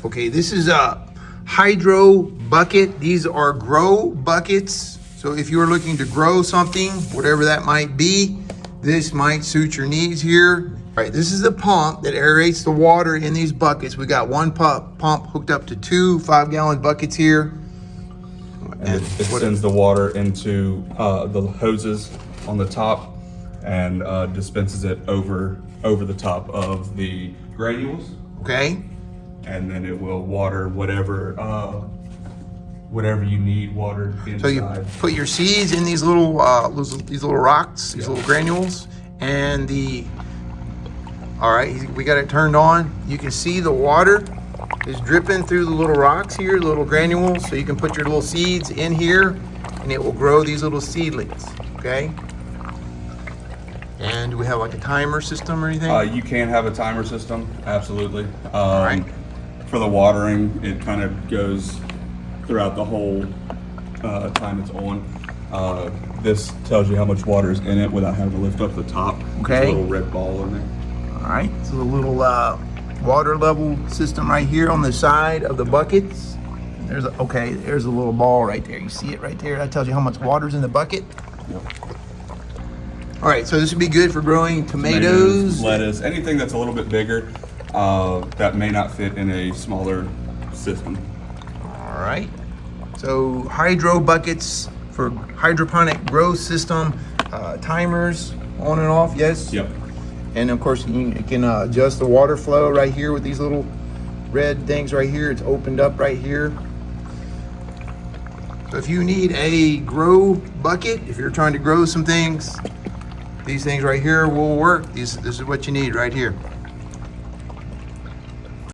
Okay, this is a hydro bucket. These are grow buckets. So if you're looking to grow something, whatever that might be, this might suit your needs here. All right, this is the pump that aerates the water in these buckets. We got one pump hooked up to two 5-gallon buckets here. And it sends the water into the hoses on the top and dispenses it over the top of the granules. Okay. And then it will water whatever you need watered inside. So you put your seeds in these little rocks, these little granules, and all right, we got it turned on. You can see the water is dripping through the little rocks here, the little granules. So you can put your little seeds in here, and it will grow these little seedlings. Okay. And do we have like a timer system or anything? You can have a timer system, absolutely. All right. For the watering, it kind of goes throughout the whole time it's on. This tells you how much water is in it without having to lift up the top. Okay. There's a little red ball in there. All right, so the little water level system right here on the side of the buckets. There's a little ball right there. You see it right there? That tells you how much water's in the bucket. Yep. All right, so this would be good for growing tomatoes, lettuce, anything that's a little bit bigger that may not fit in a smaller system. All right, so hydro buckets for hydroponic growth system, timers on and off, yes? Yep. And of course, you can adjust the water flow right here with these little red things right here. It's opened up right here. So if you need a grow bucket, if you're trying to grow some things, these things right here will work. This is what you need right here.